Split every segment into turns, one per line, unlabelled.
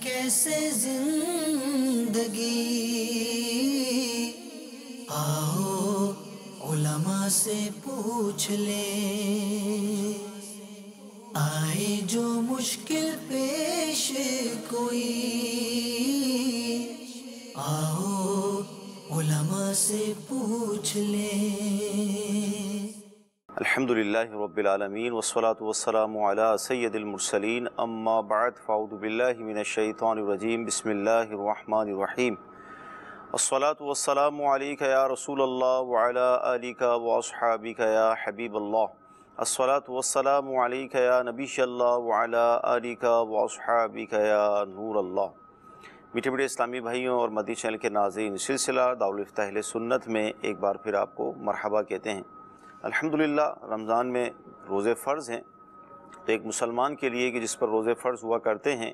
کیسے زندگی، آؤ علماء سے پوچھ لیں، آئے جو مشکل پیش کوئی، آؤ علماء سے پوچھ لیں۔
الحمدللہ رب العالمین والصلاة والسلام علی سید المرسلین، اما بعد فاعوذ باللہ من الشیطان الرجیم، بسم اللہ الرحمن الرحیم۔ الصلاة والسلام علیک یا رسول اللہ وعلی آلک واصحابک یا حبیب اللہ، الصلاة والسلام علیک یا نبی اللہ وعلی آلک واصحابک یا نور اللہ۔ میٹھے میٹھے اسلامی بھائیوں اور مدنی چینل کے ناظرین، سلسلہ دارالفتہ اہل سنت میں ایک بار پھر آپ کو مرحبا کہتے ہیں۔ الحمدللہ رمضان میں روزے فرض ہیں، تو ایک مسلمان کے لیے کہ جس پر روزے فرض ہوا کرتے ہیں،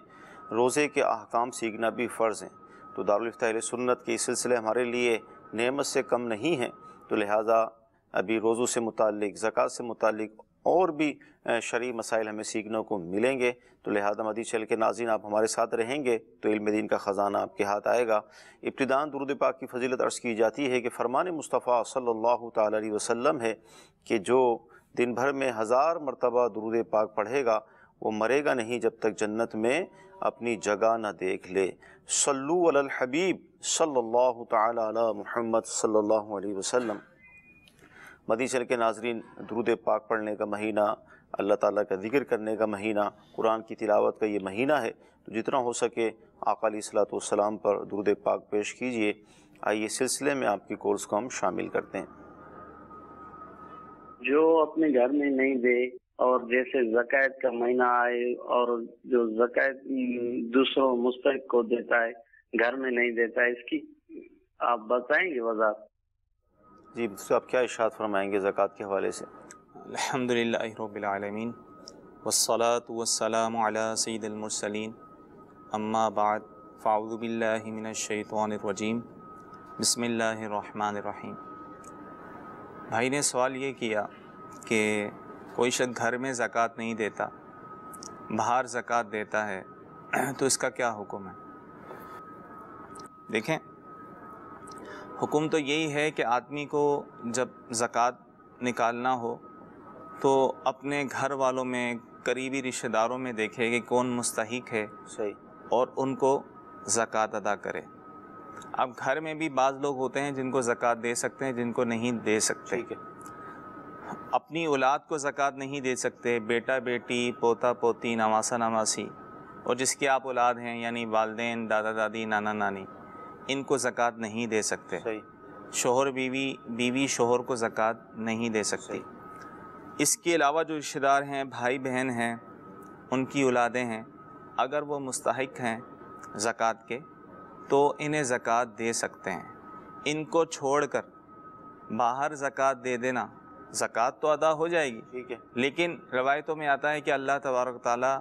روزے کے احکام سیکھنا بھی فرض ہیں۔ تو دارالفتہ اہل سنت کے سلسلے ہمارے لیے نعمت سے کم نہیں ہیں، تو لہٰذا ابھی روزوں سے متعلق، زکوٰۃ سے متعلق اور بھی شرعی مسائل ہمیں سیکھنے کو ملیں گے، تو لہٰذا مدنی چینل کے ناظرین آپ ہمارے ساتھ رہیں گے تو علم دین کا خزانہ آپ کے ہاتھ آئے گا۔ ابتداءً درود پاک کی فضیلت عرض کی جاتی ہے کہ فرمان مصطفیٰ صلی اللہ تعالی علیہ وسلم ہے کہ جو دن بھر میں 1000 مرتبہ درود پاک پڑھے گا وہ مرے گا نہیں جب تک جنت میں اپنی جگہ نہ دیکھ لے۔ صلو علی الحبیب صلی اللہ تعالی علی محمد صلی اللہ علیہ وسلم۔ مدنی چینل کے ناظرین، درود پاک پڑھنے کا مہینہ، اللہ تعالیٰ کا ذکر کرنے کا مہینہ، قرآن کی تلاوت کا یہ مہینہ ہے، تو جتنا ہو سکے آقا علیہ الصلوۃ والسلام پر درود پاک پیش کیجئے۔ آئیے سلسلے میں آپ کی کورس کو ہم شامل کرتے ہیں۔
جو اپنے گھر میں نہیں دے، اور جیسے زکوٰۃ کا مہینہ آئے اور جو زکوٰۃ دوسروں مستحق کو دیتا ہے، گھر میں نہیں دیتا ہے، اس کی آپ بتائیں گے وضاحت؟
جی تو آپ کیا ارشاد فرمائیں گے زکوٰۃ کے حوالے سے؟
الحمدللہ رب العالمین والصلاة والسلام علی سید المرسلین، اما بعد فاعوذ باللہ من الشیطان الرجیم، بسم اللہ الرحمن الرحیم۔ بھائی نے سوال یہ کیا کہ کوئی شخص گھر میں زکوٰۃ نہیں دیتا، باہر زکوٰۃ دیتا ہے، تو اس کا کیا حکم ہے؟ دیکھیں، حکم تو یہی ہے کہ آدمی کو جب زکوٰۃ نکالنا ہو تو اپنے گھر والوں میں، قریبی رشتہ داروں میں دیکھے کہ کون مستحق ہے،
صحیح، اور
ان کو زکوٰۃ ادا کرے۔ اب گھر میں بھی بعض لوگ ہوتے ہیں جن کو زکوٰۃ دے سکتے ہیں، جن کو نہیں دے سکتے۔
ٹھیک ہے،
اپنی اولاد کو زکوٰۃ نہیں دے سکتے، بیٹا بیٹی، پوتا پوتی، نواسہ نواسی، اور جس کی آپ اولاد ہیں یعنی والدین، دادا دادی، نانا نانی، ان کو زکوٰۃ نہیں دے سکتے۔
صحیح،
شوہر بیوی، بیوی شوہر کو زکوٰۃ نہیں دے سکتی۔ اس کے علاوہ جو رشتہ دار ہیں، بھائی بہن ہیں، ان کی اولادیں ہیں، اگر وہ مستحق ہیں زکوٰۃ کے تو انہیں زکوٰۃ دے سکتے ہیں۔ ان کو چھوڑ کر باہر زکوٰۃ دے دینا، زکوٰۃ تو ادا ہو جائے گی،
ٹھیک ہے،
لیکن روایتوں میں آتا ہے کہ اللہ تبارک تعالیٰ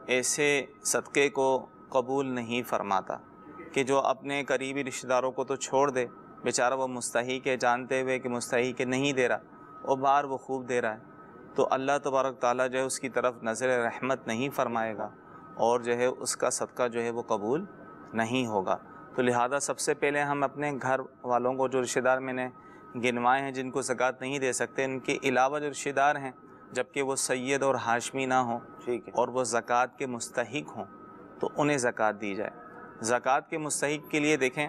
ایسے صدقے کو قبول نہیں فرماتا کہ جو اپنے قریبی رشتہ داروں کو تو چھوڑ دے، بیچارہ وہ مستحق ہے، جانتے ہوئے کہ مستحق ہے نہیں دے رہا، اور باہر وہ خوب دے رہا ہے، تو اللہ تبارک تعالیٰ جو ہے اس کی طرف نظر رحمت نہیں فرمائے گا، اور جو ہے اس کا صدقہ جو ہے وہ قبول نہیں ہوگا۔ تو لہذا سب سے پہلے ہم اپنے گھر والوں کو، جو رشتہ دار میں نے گنوائے ہیں جن کو زکوٰۃ نہیں دے سکتے، ان کے علاوہ جو رشتہ دار ہیں، جبکہ وہ سید اور ہاشمی نہ ہوں،
ٹھیک ہے،
اور وہ زکوٰۃ کے مستحق ہوں، تو انہیں زکوٰۃ دی جائے۔ زکوٰۃ کے مستحق کے لیے دیکھیں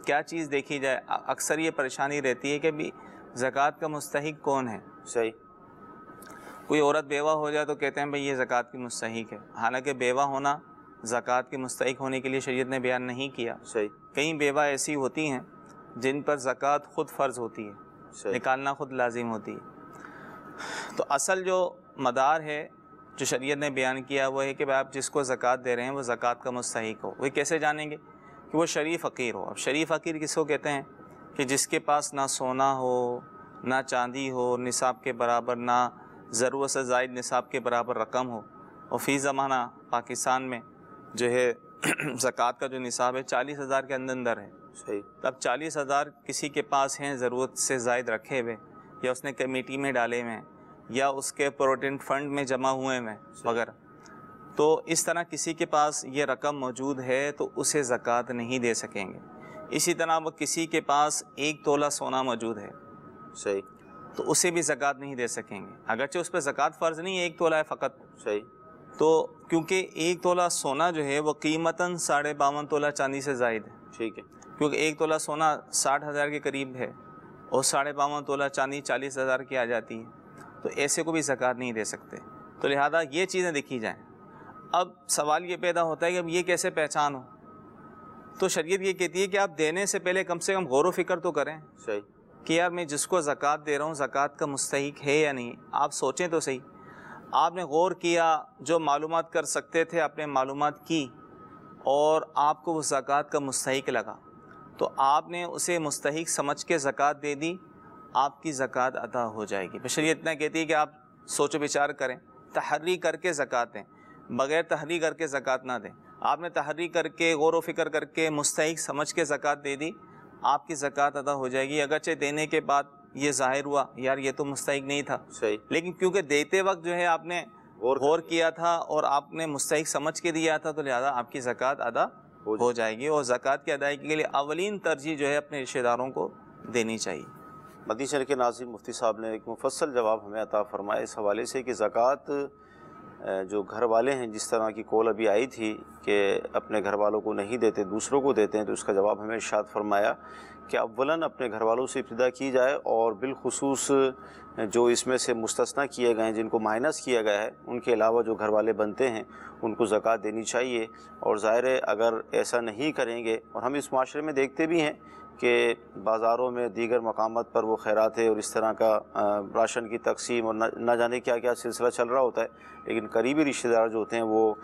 کیا چیز دیکھی جائے۔ اکثر یہ پریشانی رہتی ہے کہ بھی زکوٰۃ کا مستحق کون ہے۔
صحیح،
کوئی عورت بیوہ ہو جائے تو کہتے ہیں بھئی یہ زکوٰۃ کی مستحق ہے، حالانکہ بیوہ ہونا زکوٰۃ کے مستحق ہونے کے لیے شریعت نے بیان نہیں کیا۔
صحیح،
کئی بیوہ ایسی ہوتی ہیں جن پر زکوٰۃ خود فرض ہوتی ہے،
صحیح،
نکالنا خود لازم ہوتی ہے۔ تو اصل جو مدار ہے جو شریعت نے بیان کیا وہ ہے کہ آپ جس کو زکوٰۃ دے رہے ہیں وہ زکوٰۃ کا مستحق ہو۔ وہ کیسے جانیں گے؟ کہ وہ شریف فقیر ہو۔ اب شریف فقیر کس کو کہتے ہیں؟ کہ جس کے پاس نہ سونا ہو، نہ چاندی ہو نصاب کے برابر، نہ ضرورت سے زائد نصاب کے برابر رقم ہو، اور فی زمانہ پاکستان میں جو ہے زکوٰۃ کا جو نصاب ہے 40,000 کے اندر ہے۔
صحیح،
تب 40,000 کسی کے پاس ہیں ضرورت سے زائد رکھے ہوئے، یا اس نے کمیٹی میں ڈالے ہوئے ہیں، یا اس کے پروویڈنٹ فنڈ میں جمع ہوئے ہیں وغیرہ، تو اس طرح کسی کے پاس یہ رقم موجود ہے تو اسے زکوٰۃ نہیں دے سکیں گے۔ اسی طرح وہ کسی کے پاس 1 تولہ سونا موجود ہے
صحیح،
تو اسے بھی زکوٰۃ نہیں دے سکیں گے، اگرچہ اس پہ زکوٰۃ فرض نہیں ہے، 1 تولہ ہے فقط۔
صحیح،
تو کیونکہ 1 تولہ سونا جو ہے وہ قیمتاً 52.5 تولہ چاندی سے زائد ہے،
ٹھیک ہے،
کیونکہ 1 تولہ سونا 60,000 کے قریب ہے اور 52.5 تولہ چاندی 40,000 کی آ جاتی ہے، تو ایسے کو بھی زکوٰۃ نہیں دے سکتے۔ تو لہذا یہ چیزیں دیکھی جائیں۔ اب سوال یہ پیدا ہوتا ہے کہ اب یہ کیسے پہچان ہو؟ تو شریعت یہ کہتی ہے کہ آپ دینے سے پہلے کم سے کم غور و فکر تو کریں
صحیح،
کہ یار میں جس کو زکوٰۃ دے رہا ہوں زکوٰۃ کا مستحق ہے یا نہیں۔ آپ سوچیں تو صحیح، آپ نے غور کیا، جو معلومات کر سکتے تھے آپ نے معلومات کی اور آپ کو وہ زکوٰۃ کا مستحق لگا تو آپ نے اسے مستحق سمجھ کے زکوٰۃ دے دی، آپ کی زکوٰۃ ادا ہو جائے گی۔ شریعت اتنا کہتی ہے کہ آپ سوچ و بچار کریں، تحری کر کے زکوٰۃ دیں، بغیر تحری کر کے زکوٰۃ نہ دیں۔ آپ نے تحری کر کے غور و فکر کر کے مستحق سمجھ کے زکوٰۃ دے دی، آپ کی زکوٰۃ ادا ہو جائے گی، اگرچہ دینے کے بعد یہ ظاہر ہوا یار یہ تو مستحق نہیں تھا،
صحیح،
لیکن کیونکہ دیتے وقت جو ہے آپ نے غور کیا تھا اور آپ نے مستحق سمجھ کے دیا تھا، تو لہذا آپ کی زکوٰۃ ادا ہو جائے گی۔ اور زکوٰۃ کی ادائیگی کے لیے اولین ترجیح جو ہے اپنے رشتہ داروں کو دینی چاہیے۔
مدنی چینل کے ناظرین، مفتی صاحب نے ایک مفصل جواب ہمیں عطا فرمایا اس حوالے سے کہ زکوٰۃ جو گھر والے ہیں، جس طرح کی کال ابھی آئی تھی کہ اپنے گھر والوں کو نہیں دیتے دوسروں کو دیتے ہیں، تو اس کا جواب ہمیں ارشاد فرمایا کہ اولاً اپنے گھر والوں سے ابتدا کی جائے، اور بالخصوص جو اس میں سے مستثنیٰ کیے گئے ہیں، جن کو مائنس کیا گیا ہے، ان کے علاوہ جو گھر والے بنتے ہیں ان کو زکوٰۃ دینی چاہیے۔ اور ظاہر ہے اگر ایسا نہیں کریں گے، اور ہم اس معاشرے میں دیکھتے بھی ہیں کہ بازاروں میں دیگر مقامات پر وہ خیرات ہے اور اس طرح کا راشن کی تقسیم اور نہ جانے کیا کیا سلسلہ چل رہا ہوتا ہے، لیکن قریبی رشتہ دار جو ہوتے ہیں وہ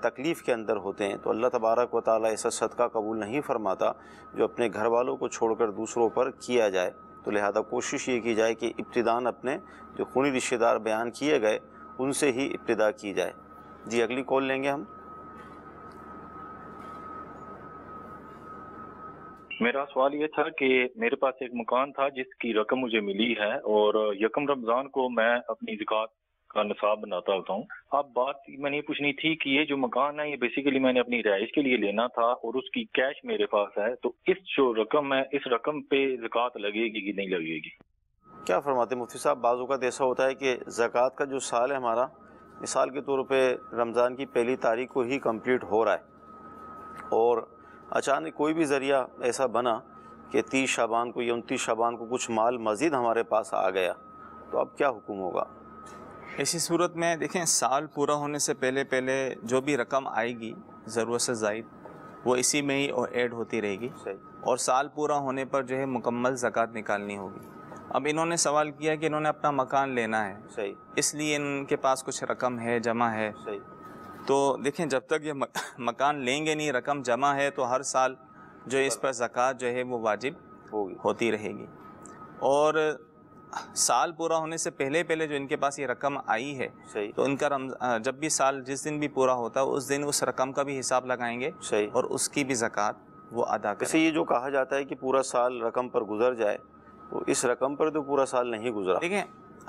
تکلیف کے اندر ہوتے ہیں، تو اللہ تبارک و تعالیٰ ایسا صدقہ قبول نہیں فرماتا جو اپنے گھر والوں کو چھوڑ کر دوسروں پر کیا جائے۔ تو لہذا کوشش یہ کی جائے کہ ابتداً اپنے جو خونی رشتہ دار بیان کیے گئے ان سے ہی ابتدا کی جائے۔ جی اگلی کال لیں گے ہم۔
میرا سوال یہ تھا کہ میرے پاس ایک مکان تھا جس کی رقم مجھے ملی ہے، اور یکم رمضان کو میں اپنی زکوٰۃ کا نصاب بناتا ہوتا ہوں۔ اب بات میں نے پوچھنی تھی کہ یہ جو مکان ہے یہ بیسیکلی میں نے اپنی رہائش کے لیے لینا تھا اور اس کی کیش میرے پاس ہے، تو اس جو رقم ہے اس رقم پہ زکوٰۃ لگے گی کہ نہیں لگے گی؟
کیا فرماتے ہیں مفتی صاحب؟ بعض اوقات ایسا ہوتا ہے کہ زکوٰۃ کا جو سال ہے ہمارا، مثال کے طور پہ رمضان کی پہلی تاریخ کو ہی کمپلیٹ ہو رہا ہے، اور اچانک کوئی بھی ذریعہ ایسا بنا کہ 30 شعبان کو یا 29 شعبان کو کچھ مال مزید ہمارے پاس آ گیا، تو اب کیا حکم ہوگا؟
ایسی صورت میں دیکھیں، سال پورا ہونے سے پہلے جو بھی رقم آئے گی ضرورت سے زائد، وہ اسی میں ہی ایڈ ہوتی رہے گی،
صحیح،
اور سال پورا ہونے پر جو ہے مکمل زکوٰۃ نکالنی ہوگی۔ اب انہوں نے سوال کیا کہ انہوں نے اپنا مکان لینا ہے،
صحیح،
اس لیے ان کے پاس کچھ رقم ہے، جمع ہے،
صحیح،
تو دیکھیں جب تک یہ مکان لیں گے نہیں، رقم جمع ہے، تو ہر سال جو اس پر زکوٰۃ جو ہے وہ واجب
ہوگی،
ہوتی رہے گی۔ اور سال پورا ہونے سے پہلے جو ان کے پاس یہ رقم آئی ہے،
صحیح،
تو ان کا جب بھی سال جس دن بھی پورا ہوتا ہے اس دن اس رقم کا بھی حساب لگائیں گے
صحیح،
اور اس کی بھی زکوٰۃ وہ ادا
جیسے
کریں۔
یہ جو کہا جاتا ہے کہ پورا سال رقم پر گزر جائے، تو اس رقم پر تو پورا سال نہیں گزرا،
دیکھیں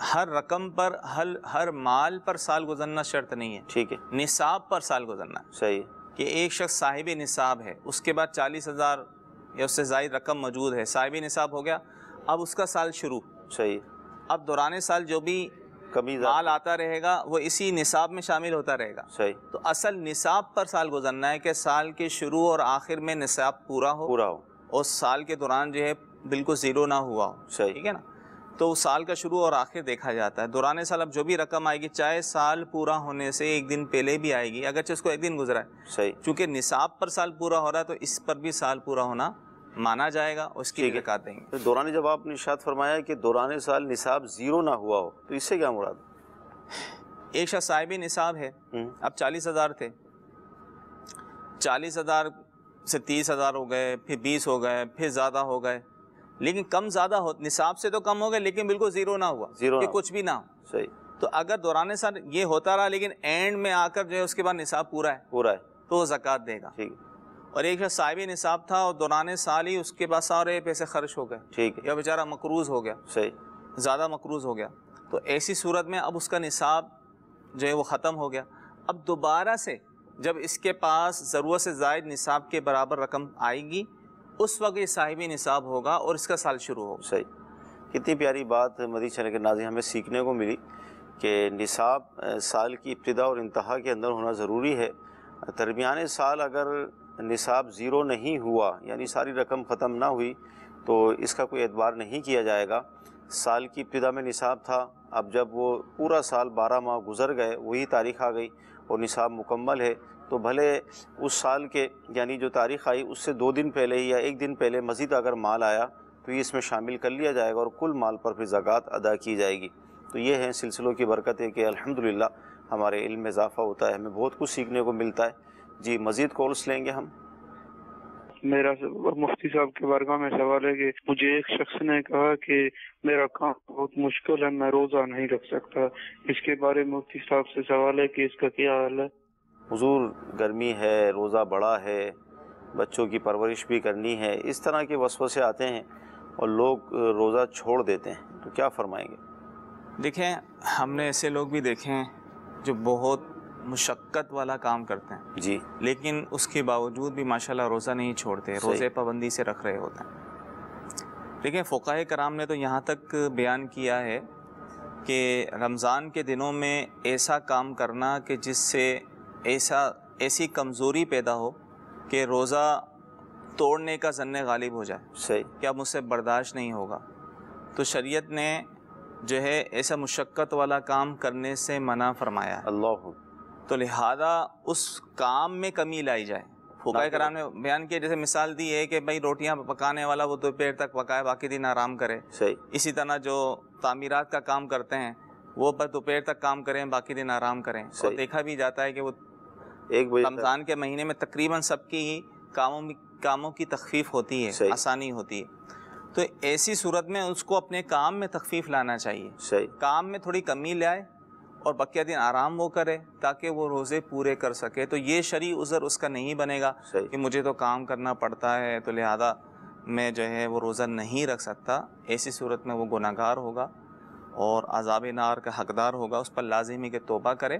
ہر رقم پر ہر مال پر سال گزرنا شرط نہیں ہے،
ٹھیک ہے،
نصاب پر سال گزرنا ہے،
صحیح،
کہ ایک شخص صاحب نصاب ہے، اس کے بعد 40,000 یا اس سے زائد رقم موجود ہے، صاحب نصاب ہو گیا، اب اس کا سال شروع،
صحیح،
اب دوران سال جو بھی
کمی
مال آتا رہے گا وہ اسی نصاب میں شامل ہوتا رہے گا۔
صحیح،
تو اصل نصاب پر سال گزرنا ہے کہ سال کے شروع اور آخر میں نصاب پورا ہو اور سال کے دوران جو ہے بالکل زیرو نہ ہوا ہو،
صحیح،
ٹھیک ہے نا؟ تو سال کا شروع اور آخر دیکھا جاتا ہے۔ دوران سال اب جو بھی رقم آئے گی، چاہے سال پورا ہونے سے ایک دن پہلے بھی آئے گی، اگرچہ اس کو ایک دن گزرا ہے،
صحیح،
چونکہ نصاب پر سال پورا ہو رہا ہے تو اس پر بھی سال پورا ہونا مانا جائے گا، اس کی زکوٰۃ دیں گے۔
دوران جب آپ نے ارشاد فرمایا کہ دوران سال نصاب زیرو نہ ہوا ہو، تو اس سے کیا مراد؟
ایک شخص صاحب نصاب ہے، اب 40,000 تھے، 40,000 سے 30,000 ہو گئے، پھر 20 ہو گئے، پھر زیادہ ہو گئے، لیکن کم زیادہ ہو، نصاب سے تو کم ہو گئے لیکن بالکل زیرو نہ ہوا، کہ کچھ بھی نہ ہو۔
صحیح،
تو اگر دوران سال یہ ہوتا رہا لیکن اینڈ میں آ کر جو ہے اس کے بعد نصاب پورا ہے تو وہ زکوٰۃ دے گا،
ٹھیک ہے۔
اور ایک شخص صاحب نصاب تھا اور دوران سال ہی اس کے پاس سارے پیسے خرچ ہو گئے،
ٹھیک ہے،
یا بیچارہ مقروض ہو گیا،
صحیح،
زیادہ مقروض ہو گیا، تو ایسی صورت میں اب اس کا نصاب جو ہے وہ ختم ہو گیا، اب دوبارہ سے جب اس کے پاس ضرورت سے زائد نصاب کے برابر رقم آئے گی اس وقت یہ صاحبی نصاب ہوگا اور اس کا سال شروع ہوگا.
صحیح. کتنی پیاری بات مدنی چینل کے ناظرین ہمیں سیکھنے کو ملی کہ نصاب سال کی ابتدا اور انتہا کے اندر ہونا ضروری ہے. درمیان سال اگر نصاب زیرو نہیں ہوا یعنی ساری رقم ختم نہ ہوئی تو اس کا کوئی اعتبار نہیں کیا جائے گا. سال کی ابتدا میں نصاب تھا, اب جب وہ پورا سال 12 ماہ گزر گئے, وہی تاریخ آ گئی اور نصاب مکمل ہے, تو بھلے اس سال کے یعنی جو تاریخ آئی اس سے 2 دن پہلے یا 1 دن پہلے مزید اگر مال آیا تو یہ اس میں شامل کر لیا جائے گا اور کل مال پر پھر زکوٰۃ ادا کی جائے گی. تو یہ ہیں سلسلوں کی برکت ہے کہ الحمدللہ ہمارے علم میں اضافہ ہوتا ہے, ہمیں بہت کچھ سیکھنے کو ملتا ہے. جی مزید کالس لیں گے ہم.
میرا مفتی صاحب کے بارگاہ میں سوال ہے کہ مجھے ایک شخص نے کہا کہ میرا کام بہت مشکل ہے, میں روزہ نہیں رکھ سکتا. اس کے بارے میں مفتی صاحب سے سوال ہے کہ اس کا کیا حل ہے؟
حضور گرمی ہے, روزہ بڑا ہے, بچوں کی پرورش بھی کرنی ہے, اس طرح کے وسوسے آتے ہیں اور لوگ روزہ چھوڑ دیتے ہیں, تو کیا فرمائیں گے؟
دیکھیں ہم نے ایسے لوگ بھی دیکھے ہیں جو بہت مشقت والا کام کرتے ہیں
جی,
لیکن اس کے باوجود بھی ماشاءاللہ روزہ نہیں چھوڑتے, روزے پابندی سے رکھ رہے ہوتے ہیں. دیکھیں فقہاء کرام نے تو یہاں تک بیان کیا ہے کہ رمضان کے دنوں میں ایسا کام کرنا کہ جس سے ایسی کمزوری پیدا ہو کہ روزہ توڑنے کا ظن غالب ہو جائے
صحیح,
کہ اب مجھ سے برداشت نہیں ہوگا, تو شریعت نے جو ہے ایسا مشقت والا کام کرنے سے منع فرمایا ہے.
اللہ,
تو لہذا اس کام میں کمی لائی جائے. فقہاء کرام نے بیان کیا, جیسے مثال دی ہے کہ بھائی روٹیاں پکانے والا وہ دوپہر تک پکائے باقی دن آرام کرے.
صحیح,
اسی طرح جو تعمیرات کا کام کرتے ہیں وہ بس دوپہر تک کام کریں باقی دن آرام کریں. اور دیکھا بھی جاتا ہے کہ وہ
1 بجے
رمضان کے مہینے میں تقریباً سب کی ہی کاموں کی تخفیف ہوتی ہے, آسانی ہوتی ہے. تو ایسی صورت میں اس کو اپنے کام میں تخفیف لانا چاہیے.
صحیح,
کام میں تھوڑی کمی لائے اور بقیہ دن آرام وہ کرے تاکہ وہ روزے پورے کر سکے. تو یہ شرعی عذر اس کا نہیں بنے گا کہ مجھے تو کام کرنا پڑتا ہے تو لہذا میں جو ہے وہ روزہ نہیں رکھ سکتا. ایسی صورت میں وہ گناہگار ہوگا اور عذاب نار کا حقدار ہوگا. اس پر لازمی کہ توبہ کرے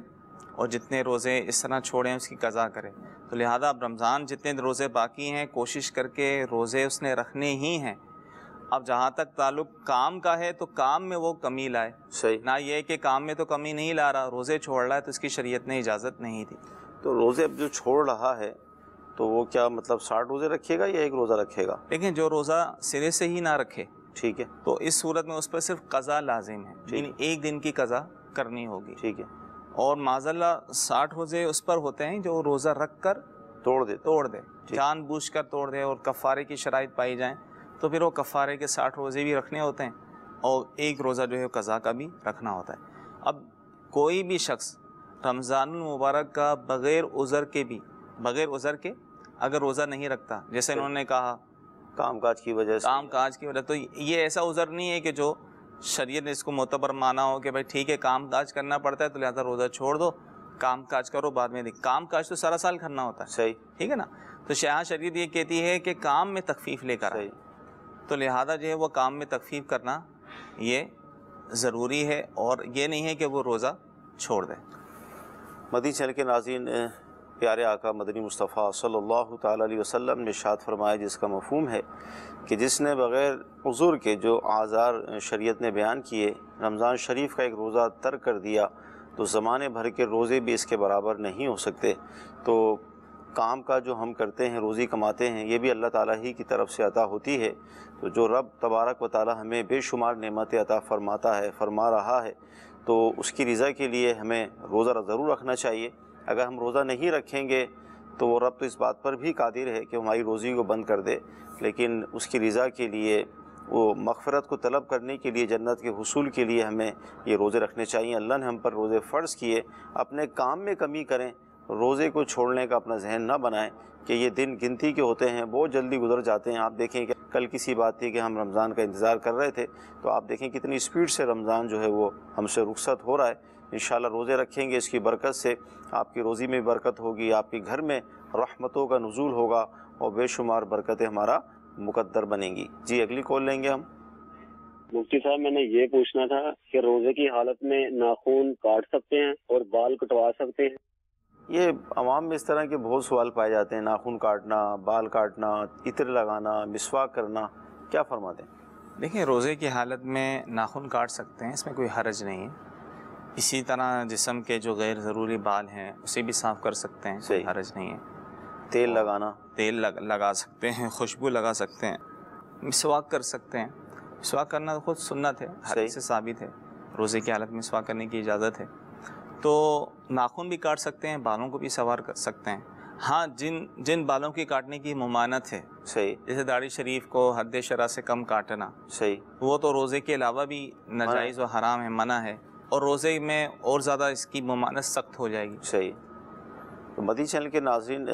اور جتنے روزے اس طرح چھوڑیں اس کی قضا کرے. تو لہذا اب رمضان جتنے روزے باقی ہیں کوشش کر کے روزے اس نے رکھنے ہی ہیں. اب جہاں تک تعلق کام کا ہے تو کام میں وہ کمی لائے.
صحیح,
نہ یہ کہ کام میں تو کمی نہیں لا رہا, روزے چھوڑ رہا ہے تو اس کی شریعت نے اجازت نہیں دی.
تو روزے اب جو چھوڑ رہا ہے تو وہ کیا مطلب 60 روزے رکھے گا یا 1 روزہ رکھے گا؟
لیکن جو روزہ سرے سے ہی نہ رکھے,
ٹھیک ہے,
تو اس صورت میں اس پر صرف قضا لازم ہے, یعنی 1 دن کی قضا کرنی ہوگی.
ٹھیک ہے,
اور معذاللہ 60 روزے اس پر ہوتے ہیں جو روزہ رکھ کر
توڑ دے,
جان بوجھ کر توڑ دے اور کفارے کی شرائط پائی جائیں تو پھر وہ کفارے کے 60 روزے بھی رکھنے ہوتے ہیں اور 1 روزہ جو ہے قضا کا بھی رکھنا ہوتا ہے. اب کوئی بھی شخص رمضان المبارک کا بغیر عذر کے اگر روزہ نہیں رکھتا, جیسے انہوں نے کہا
کام کاج کی وجہ سے,
تو یہ ایسا عذر نہیں ہے کہ جو شریعت نے اس کو معتبر مانا ہو کہ بھائی ٹھیک ہے کام کاج کرنا پڑتا ہے تو لہذا روزہ چھوڑ دو, کام کاج کرو بعد میں کام کاج تو سارا سال کرنا ہوتا ہے.
صحیح,
ٹھیک ہے نا. تو شریعت یہ کہتی ہے کہ کام میں تخفیف لے کر آئے, تو لہذا جو ہے وہ کام میں تخفیف کرنا یہ ضروری ہے اور یہ نہیں ہے کہ وہ روزہ چھوڑ دے.
مدنی چینل کے ناظرین, پیارے آقا مدنی مصطفیٰ صلی اللہ تعالیٰ علیہ وسلم نے ارشاد فرمایا جس کا مفہوم ہے کہ جس نے بغیر عذر کے جو اعذار شریعت نے بیان کیے رمضان شریف کا 1 روزہ ترک کر دیا تو زمانے بھر کے روزے بھی اس کے برابر نہیں ہو سکتے. تو کام کا جو ہم کرتے ہیں, روزی کماتے ہیں, یہ بھی اللہ تعالیٰ ہی کی طرف سے عطا ہوتی ہے. تو جو رب تبارک و تعالیٰ ہمیں بے شمار نعمتیں عطا فرما رہا ہے تو اس کی رضا کے لیے ہمیں روزہ ضرور رکھنا چاہیے. اگر ہم روزہ نہیں رکھیں گے تو وہ رب تو اس بات پر بھی قادر ہے کہ ہماری روزی کو بند کر دے, لیکن اس کی رضا کے لیے, وہ مغفرت کو طلب کرنے کے لیے, جنت کے حصول کے لیے ہمیں یہ روزے رکھنے چاہیے. اللہ نے ہم پر روزے فرض کیے, اپنے کام میں کمی کریں, روزے کو چھوڑنے کا اپنا ذہن نہ بنائیں کہ یہ دن گنتی کے ہوتے ہیں, بہت جلدی گزر جاتے ہیں. آپ دیکھیں کہ کل کسی بات تھی کہ ہم رمضان کا انتظار کر رہے تھے, تو آپ دیکھیں کتنی اسپیڈ سے رمضان جو ہے وہ ہم سے رخصت ہو رہا ہے. انشاءاللہ روزے رکھیں گے, اس کی برکت سے آپ کی روزی میں برکت ہوگی, آپ کے گھر میں رحمتوں کا نزول ہوگا اور بے شمار برکتیں ہمارا مقدر بنیں گی. جی اگلی کال لیں گے ہم.
مفتی صاحب میں نے یہ پوچھنا تھا کہ روزے کی حالت میں ناخن کاٹ سکتے ہیں اور بال کٹوا سکتے ہیں؟
یہ عوام میں اس طرح کے بہت سوال پائے جاتے ہیں، ناخن کاٹنا، بال کاٹنا، عطر لگانا، مسواک کرنا، کیا فرماتے ہیں؟
دیکھیں روزے کی حالت میں ناخن کاٹ سکتے ہیں، اس میں کوئی حرج نہیں ہے۔ اسی طرح جسم کے جو غیر ضروری بال ہیں اسے بھی صاف کر سکتے ہیں، کوئی حرج نہیں ہے۔
تیل لگانا،
تیل لگا سکتے ہیں، خوشبو لگا سکتے ہیں، مسواک کر سکتے ہیں۔ مسواک کرنا خود سنت ہے، حدیث سے ثابت ہے، روزے کی حالت میں مسواک کرنے کی اجازت ہے۔ تو ناخن بھی کاٹ سکتے ہیں، بالوں کو بھی سنوار کر سکتے ہیں۔ ہاں جن بالوں کی کاٹنے کی ممانعت ہے،
صحیح،
جیسے داڑھی شریف کو حد شرع سے کم کاٹنا،
صحیح،
وہ تو روزے کے علاوہ بھی ناجائز و حرام ہے، منع ہے، اور روزے میں اور زیادہ اس کی ممانعت سخت ہو جائے گی۔
صحیح۔ تو مدنی چینل کے ناظرین،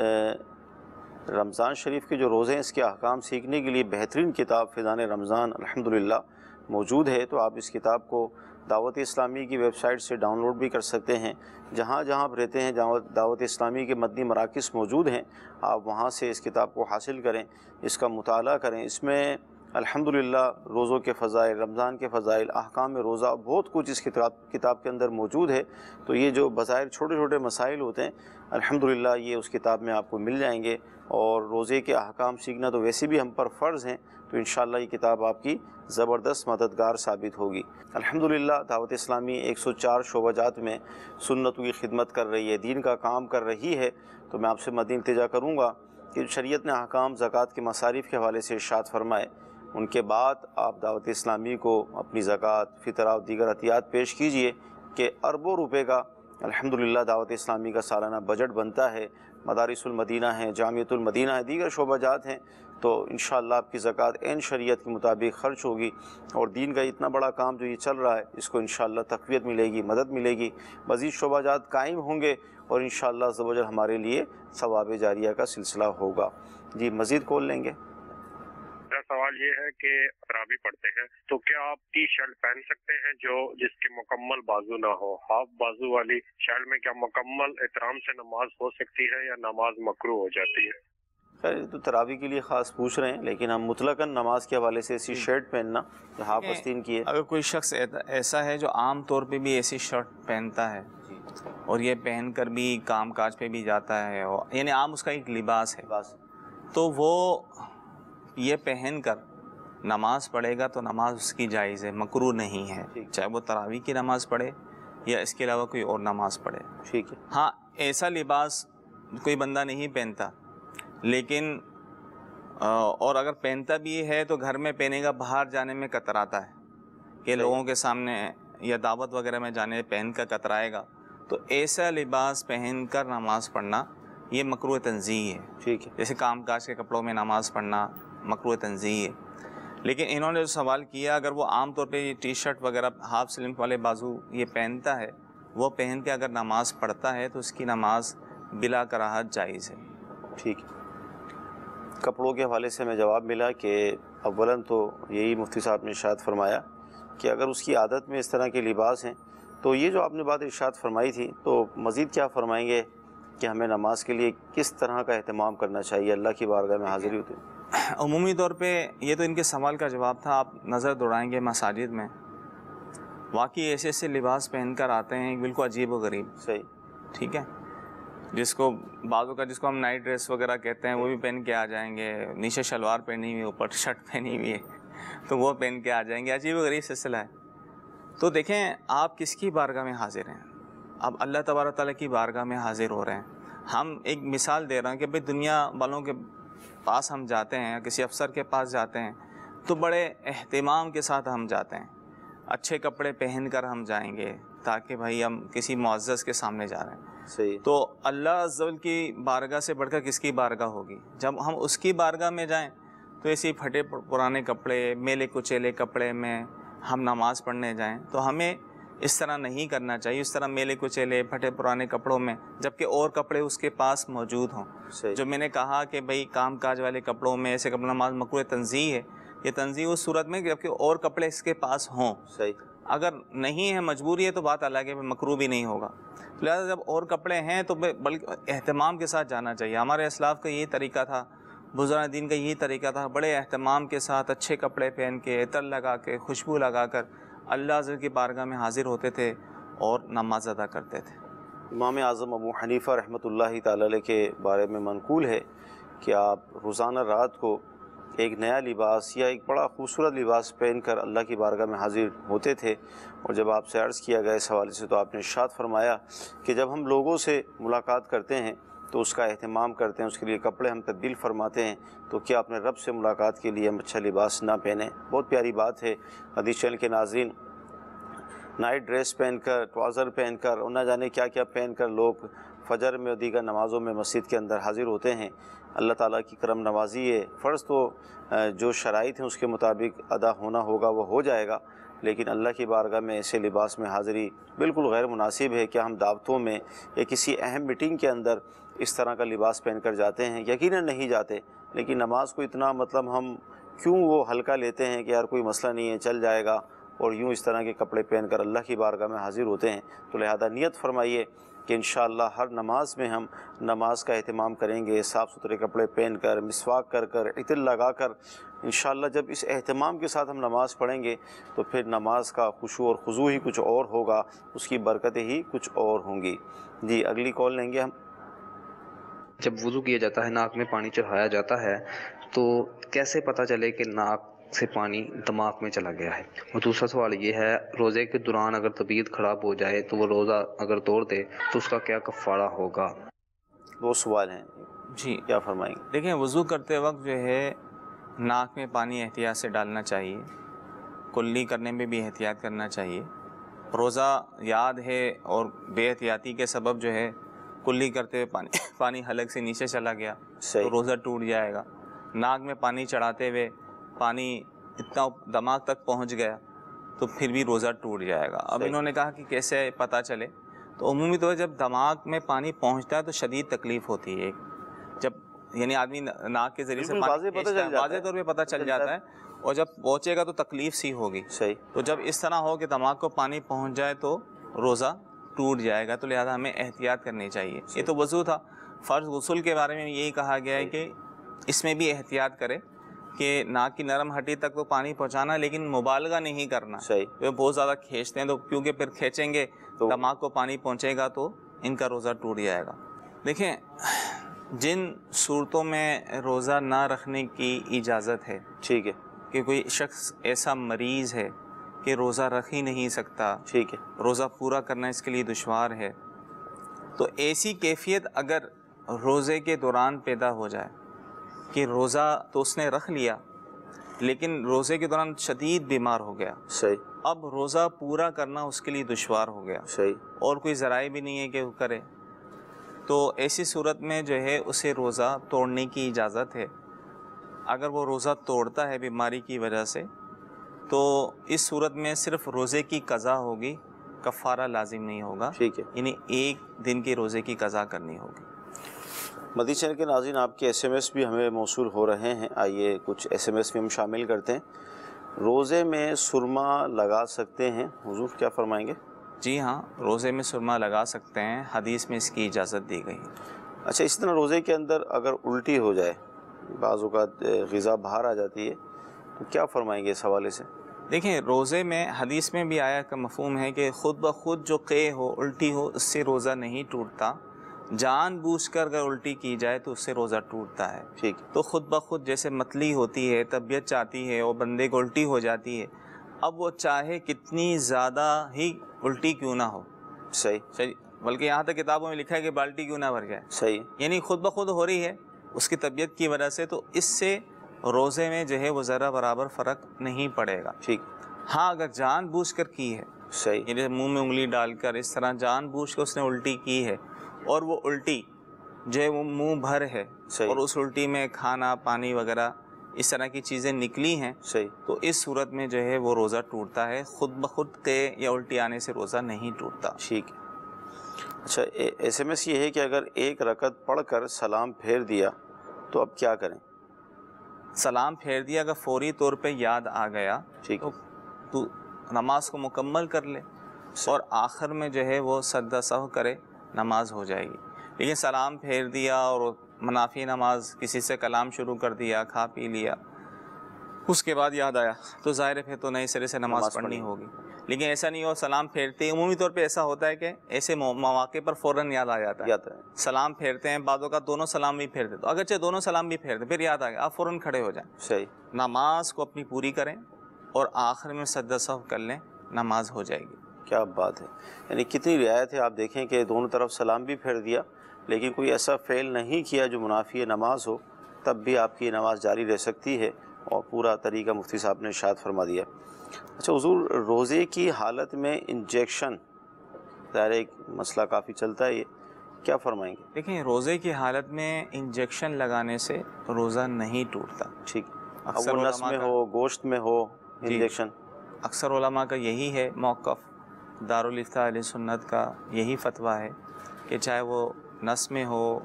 رمضان شریف کے جو روزے ہیں اس کے احکام سیکھنے کے لیے بہترین کتاب فیضان رمضان الحمدللہ موجود ہے، تو آپ اس کتاب کو دعوت اسلامی کی ویب سائٹ سے ڈاؤن لوڈ بھی کر سکتے ہیں۔ جہاں جہاں آپ رہتے ہیں دعوت اسلامی کے مدنی مراکز موجود ہیں، آپ وہاں سے اس کتاب کو حاصل کریں، اس کا مطالعہ کریں۔ اس میں الحمدللہ روزوں کے فضائل، رمضان کے فضائل، احکام روزہ، بہت کچھ اس کتاب کے اندر موجود ہے۔ تو یہ جو بظاہر چھوٹے چھوٹے مسائل ہوتے ہیں، الحمدللہ یہ اس کتاب میں آپ کو مل جائیں گے، اور روزے کے احکام سیکھنا تو ویسے بھی ہم پر فرض ہیں، تو انشاءاللہ یہ کتاب آپ کی زبردست مددگار ثابت ہوگی۔ الحمدللہ دعوت اسلامی 104 شعبہ جات میں سنتوں کی خدمت کر رہی ہے، دین کا کام کر رہی ہے۔ تو میں آپ سے مدنی التجا کروں گا کہ شریعت نے احکام زکوٰۃ کے مصارف کے حوالے سے ارشاد فرمائے، ان کے بعد آپ دعوت اسلامی کو اپنی زکوٰۃ، فطرہ اور دیگر عطیات پیش کیجئے کہ اربوں روپے کا الحمدللہ دعوت اسلامی کا سالانہ بجٹ بنتا ہے۔ مدارس المدینہ ہیں، جامعۃ المدینہ ہے، دیگر شعبہ جات ہیں، تو انشاءاللہ آپ کی زکوٰۃ عین شریعت کے مطابق خرچ ہوگی، اور دین کا اتنا بڑا کام جو یہ چل رہا ہے اس کو انشاءاللہ تقویت ملے گی، مدد ملے گی، مزید شعبہ جات قائم ہوں گے، اور انشاءاللہ عز و جل ہمارے لیے ثواب جاریہ کا سلسلہ ہوگا۔ جی مزید کال لیں گے۔
میرا سوال یہ ہے کہ تراویح پڑھتے ہیں تو کیا آپ ٹی شرٹ پہن سکتے ہیں جس کے مکمل بازو نہ ہو؟ ہاف بازو والی شرٹ میں کیا مکمل احترام سے نماز ہو سکتی ہے یا نماز مکروہ ہو جاتی ہے؟
خیر تو تراویح کے لیے خاص پوچھ رہے ہیں، لیکن ہم مطلقاً نماز کے حوالے سے ایسی شرٹ پہننا جو ہاف آستین کی ہے،
اگر کوئی شخص ایسا ہے جو عام طور پہ بھی ایسی شرٹ پہنتا ہے اور یہ پہن کر بھی کام کاج پہ بھی جاتا ہے، یعنی عام اس کا ایک لباس ہے، تو وہ یہ پہن کر نماز پڑھے گا تو نماز اس کی جائز ہے، مکروہ نہیں ہے، چاہے وہ تراویح کی نماز پڑھے یا اس کے علاوہ کوئی اور نماز پڑھے۔
ٹھیک ہے۔
ہاں ایسا لباس کوئی بندہ نہیں پہنتا، لیکن اور اگر پہنتا بھی ہے تو گھر میں پہنے گا، باہر جانے میں کتراتا ہے کہ لوگوں کے سامنے یا دعوت وغیرہ میں جانے پہن کر کترائے گا، تو ایسا لباس پہن کر نماز پڑھنا یہ مکروہ تنزیہی ہے۔
ٹھیک ہے۔
جیسے کام کاج کے کپڑوں میں نماز پڑھنا مکروہ تنزیہی ہے۔ لیکن انہوں نے جو سوال کیا، اگر وہ عام طور پہ یہ ٹی شرٹ وغیرہ ہاف سلیم والے بازو یہ پہنتا ہے، وہ پہن کے اگر نماز پڑھتا ہے تو اس کی نماز بلا کراہت جائز ہے۔
ٹھیک ہے۔ کپڑوں کے حوالے سے ہمیں جواب ملا کہ اولاً تو یہی مفتی صاحب نے ارشاد فرمایا کہ اگر اس کی عادت میں اس طرح کے لباس ہیں، تو یہ جو آپ نے بات ارشاد فرمائی تھی، تو مزید کیا فرمائیں گے کہ ہمیں نماز کے لیے کس طرح کا اہتمام کرنا چاہیے اللہ کی بارگاہ میں حاضری ہوتی ہے؟
عمومی طور پہ یہ تو ان کے سوال کا جواب تھا، آپ نظر دوڑائیں گے مساجد میں واقعی ایسے ایسے لباس پہن کر آتے ہیں بالکل عجیب و غریب۔
صحیح،
ٹھیک ہے، جس کو بعضوں کا جس کو ہم نائٹ ڈریس وغیرہ کہتے ہیں وہ بھی پہن کے آ جائیں گے، نیچے شلوار پہنی ہوئی، اوپر شرٹ پہنی ہوئی ہے تو وہ پہن کے آ جائیں گے، عجیب و غریب سلسلہ ہے۔ تو دیکھیں آپ کس کی بارگاہ میں حاضر ہیں؟ اب اللہ تبارک تعالیٰ کی بارگاہ میں حاضر ہو رہے ہیں۔ ہم ایک مثال دے رہے ہیں کہ بھئی دنیا والوں کے پاس ہم جاتے ہیں، کسی افسر کے پاس جاتے ہیں تو بڑے اہتمام کے ساتھ ہم جاتے ہیں، اچھے کپڑے پہن کر ہم جائیں گے تاکہ بھائی ہم کسی معزز کے سامنے جا رہے ہیں۔
صحیح۔
تو اللہ عز و جل کی بارگاہ سے بڑھ کر کس کی بارگاہ ہوگی؟ جب ہم اس کی بارگاہ میں جائیں تو ایسی پھٹے پرانے کپڑے، میلے کچیلے کپڑے میں ہم نماز پڑھنے جائیں تو ہمیں اس طرح نہیں کرنا چاہیے، اس طرح میلے کچیلے پھٹے پرانے کپڑوں میں، جبکہ اور کپڑے اس کے پاس موجود ہوں۔
صحیح۔
جو میں نے کہا کہ بھئی کام کاج والے کپڑوں میں ایسے کپڑے نماز مکروہ تنزیہ ہے، یہ تنزیہ اس صورت میں جبکہ اور کپڑے اس کے پاس ہوں۔
صحیح۔
اگر نہیں ہے، مجبوری ہے، تو بات الگ ہے، مکروہ بھی نہیں ہوگا۔ لہٰذا جب اور کپڑے ہیں تو بلکہ اہتمام کے ساتھ جانا چاہیے۔ ہمارے اسلاف کا یہی طریقہ تھا، بزرگان دین کا یہی طریقہ تھا، بڑے اہتمام کے ساتھ اچھے کپڑے پہن کے، عطر لگا کے، خوشبو لگا کر اللہ عز و جل کی بارگاہ میں حاضر ہوتے تھے اور نماز ادا کرتے تھے۔
امام اعظم ابو حنیفہ رحمۃ اللہ تعالی علیہ کے بارے میں منقول ہے کہ آپ روزانہ رات کو ایک نیا لباس یا ایک بڑا خوبصورت لباس پہن کر اللہ کی بارگاہ میں حاضر ہوتے تھے، اور جب آپ سے عرض کیا گیا اس حوالے سے تو آپ نے ارشاد فرمایا کہ جب ہم لوگوں سے ملاقات کرتے ہیں تو اس کا اہتمام کرتے ہیں، اس کے لیے کپڑے ہم تبدیل فرماتے ہیں، تو کیا اپنے رب سے ملاقات کے لیے ہم اچھا لباس نہ پہنیں؟ بہت پیاری بات ہے۔ حدیث چینل کے ناظرین، نائٹ ڈریس پہن کر، ٹراؤزر پہن کر اور نہ جانے کیا کیا پہن کر لوگ فجر میں اور دیگر نمازوں میں مسجد کے اندر حاضر ہوتے ہیں۔ اللہ تعالیٰ کی کرم نوازی ہے، فرض تو جو شرائط ہیں اس کے مطابق ادا ہونا ہوگا وہ ہو جائے گا، لیکن اللہ کی بارگاہ میں ایسے لباس میں حاضری بالکل غیر مناسب ہے کہ ہم دعوتوں میں یا کسی اہم میٹنگ کے اندر اس طرح کا لباس پہن کر جاتے ہیں۔ یقیناً نہیں جاتے، لیکن نماز کو اتنا ہم کیوں وہ ہلکا لیتے ہیں کہ یار کوئی مسئلہ نہیں ہے، چل جائے گا، اور یوں اس طرح کے کپڑے پہن کر اللہ کی بارگاہ میں حاضر ہوتے ہیں۔ تو لہذا نیت فرمائیے کہ انشاءاللہ ہر نماز میں ہم نماز کا اہتمام کریں گے، صاف ستھرے کپڑے پہن کر، مسواک کر کر، عطر لگا کر۔ انشاءاللہ جب اس اہتمام کے ساتھ ہم نماز پڑھیں گے تو پھر نماز کا خشوع اور خضوع ہی کچھ اور ہوگا، اس کی برکتیں ہی کچھ اور ہوں گی۔ جی اگلی کال لیں گے ہم۔
جب وضو کیا جاتا ہے، ناک میں پانی چڑھایا جاتا ہے، تو کیسے پتہ چلے کہ ناک سے پانی دماغ میں چلا گیا ہے؟ اور دوسرا سوال یہ ہے، روزے کے دوران اگر طبیعت خراب ہو جائے تو وہ روزہ اگر توڑ دے تو اس کا کیا کفارہ ہوگا؟
دو سوال ہیں
جی
کیا فرمائیں گے؟
دیکھیں، وضو کرتے وقت جو ہے ناک میں پانی احتیاط سے ڈالنا چاہیے، کلی کرنے میں بھی احتیاط کرنا چاہیے۔ روزہ یاد ہے اور بے احتیاطی کے سبب جو ہے کلی کرتے ہوئے پانی حلق سے نیچے چلا گیا تو روزہ ٹوٹ جائے گا۔ ناک میں پانی چڑھاتے ہوئے پانی اتنا دماغ تک پہنچ گیا تو پھر بھی روزہ ٹوٹ جائے گا۔ اب انہوں نے کہا کہ کیسے پتہ چلے، تو عمومی طور پر جب دماغ میں پانی پہنچتا ہے تو شدید تکلیف ہوتی ہے، جب یعنی آدمی ناک کے ذریعے سے پانی واضح طور پہ پتہ چل جاتا ہے، اور جب پہنچے گا تو تکلیف سی ہوگی۔ تو جب اس طرح ہو کہ دماغ کو پانی پہنچ جائے تو روزہ ٹوٹ جائے گا، تو لہذا ہمیں احتیاط کرنی چاہیے۔ یہ تو وضو تھا۔ فرض غسل کے بارے میں یہی کہا گیا ہے کہ اس میں بھی احتیاط کرے کہ ناک کی نرم ہڈی تک تو پانی پہنچانا، لیکن مبالغہ نہیں کرنا۔ وہ بہت زیادہ کھینچتے ہیں تو کیونکہ پھر کھینچیں گے دماغ کو پانی پہنچے گا تو ان کا روزہ ٹوٹ جائے گا۔ دیکھیں، جن صورتوں میں روزہ نہ رکھنے کی اجازت ہے،
ٹھیک ہے،
کہ کوئی شخص ایسا مریض ہے کہ روزہ رکھ ہی نہیں سکتا،
ٹھیک ہے،
روزہ پورا کرنا اس کے لیے دشوار ہے، تو ایسی کیفیت اگر روزے کے دوران پیدا ہو جائے کہ روزہ تو اس نے رکھ لیا لیکن روزے کے دوران شدید بیمار ہو گیا، اب روزہ پورا کرنا اس کے لیے دشوار ہو گیا، اور کوئی ذرائع بھی نہیں ہے کہ وہ کرے، تو ایسی صورت میں جو ہے اسے روزہ توڑنے کی اجازت ہے۔ اگر وہ روزہ توڑتا ہے بیماری کی وجہ سے تو اس صورت میں صرف روزے کی قضا ہوگی، کفارہ لازم نہیں ہوگا،
ٹھیک ہے،
یعنی ایک دن کے روزے کی قضا کرنی ہوگی۔
مدنی چینل کے ناظرین، آپ کے ایس ایم ایس بھی ہمیں موصول ہو رہے ہیں، آئیے کچھ ایس ایم ایس بھی ہم شامل کرتے ہیں۔ روزے میں سرما لگا سکتے ہیں، حضور کیا فرمائیں گے؟
جی ہاں، روزے میں سرما لگا سکتے ہیں، حدیث میں اس کی اجازت دی گئی ہے۔
اچھا، اس طرح روزے کے اندر اگر الٹی ہو جائے، بعض اوقات غذا باہر آ جاتی ہے، تو کیا فرمائیں گے اس حوالے سے؟
دیکھیں، روزے میں حدیث میں بھی آیا کا مفہوم ہے کہ خود بخود جو قے ہو، الٹی ہو، اس سے روزہ نہیں ٹوٹتا، جان بوجھ کر اگر الٹی کی جائے تو اس سے روزہ ٹوٹتا ہے۔
ٹھیک،
تو خود بخود جیسے متلی ہوتی ہے، طبیعت چاہتی ہے اور بندے کو الٹی ہو جاتی ہے، اب وہ چاہے کتنی زیادہ ہی الٹی کیوں نہ ہو، صحیح، بلکہ یہاں تک کتابوں میں لکھا ہے کہ بالٹی کیوں نہ بھر جائے،
صحیح،
یعنی خود بخود ہو رہی ہے اس کی طبیعت کی وجہ سے، تو اس سے روزے میں جو ہے وہ ذرا برابر فرق نہیں پڑے گا۔
ٹھیک،
ہاں اگر جان بوجھ کر کی ہے،
صحیح،
یعنی منہ میں انگلی ڈال کر اس طرح جان بوجھ کر اس نے الٹی کی ہے، اور وہ الٹی جو ہے وہ منہ بھر ہے، اور اس الٹی میں کھانا پانی وغیرہ اس طرح کی چیزیں نکلی ہیں،
صحیح،
تو اس صورت میں جو ہے وہ روزہ ٹوٹتا ہے، خود بخود قے یا الٹی آنے سے روزہ نہیں ٹوٹتا۔
ٹھیک ہے۔ اچھا، ایس ایم ایس یہ ہے کہ اگر ایک رکعت پڑھ کر سلام پھیر دیا تو اب کیا کریں؟
سلام پھیر دیا، اگر فوری طور پہ یاد آ گیا تو نماز کو مکمل کر لے، اور آخر میں جو ہے وہ سجدہ سہو کرے، نماز ہو جائے گی۔ لیکن سلام پھیر دیا اور منافی نماز، کسی سے کلام شروع کر دیا، کھا پی لیا، اس کے بعد یاد آیا تو ظاہر ہے پھر تو نئے سرے سے نماز پڑھنی ہوگی۔ لیکن ایسا نہیں ہو سلام پھیرتے ہی، عمومی طور پہ ایسا ہوتا ہے کہ ایسے مواقع پر فوراً یاد آ جاتا ہے، سلام پھیرتے ہیں، بعض اوقات دونوں سلام بھی پھیرتے، تو اگرچہ دونوں سلام بھی پھیرتے پھر یاد آ گیا آپ فوراً کھڑے ہو جائیں.
صحیح.
نماز کو اپنی پوری کریں اور آخر میں سجدہ سہو کر لیں، نماز ہو جائے گی.
کیا بات ہے، یعنی کتنی رعایت ہے. آپ دیکھیں کہ دونوں طرف سلام بھی پھیر دیا لیکن کوئی ایسا فعل نہیں کیا جو منافی نماز ہو، تب بھی آپ کی نماز جاری رہ سکتی ہے، اور پورا طریقہ مفتی صاحب نے ارشاد فرما دیا. اچھا حضور، روزے کی حالت میں انجیکشن، ظاہر ایک مسئلہ کافی چلتا ہے، یہ کیا فرمائیں گے؟
دیکھیں روزے کی حالت میں انجیکشن لگانے سے روزہ نہیں ٹوٹتا.
ٹھیک، اب وہ نس میں ہو، گوشت میں ہو انجیکشن.
اکثر علماء کا یہی ہے موقف، دارالافتاء اہل سنت کا یہی فتویٰ ہے کہ چاہے وہ نس میں ہو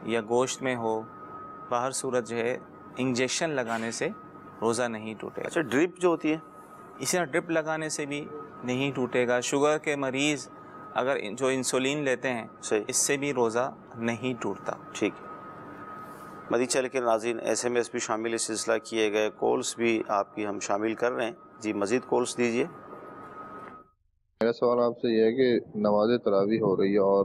یا گوشت میں ہو، باہر صورت جو ہے انجیکشن لگانے سے روزہ نہیں ٹوٹے.
اچھا ڈرپ جو ہوتی ہے،
اسی طرح ڈرپ لگانے سے بھی نہیں ٹوٹے گا. شوگر کے مریض اگر جو انسولین لیتے ہیں اس سے بھی روزہ نہیں ٹوٹتا.
ٹھیک ہے. مدی چل کے ناظرین ایس ایم ایس بھی شامل اس سلسلہ کیے گئے، کالس بھی آپ کی ہم شامل کر رہے ہیں. جی مزید کالس دیجیے.
میرا سوال آپ سے یہ ہے کہ نماز تراویح ہو رہی ہے اور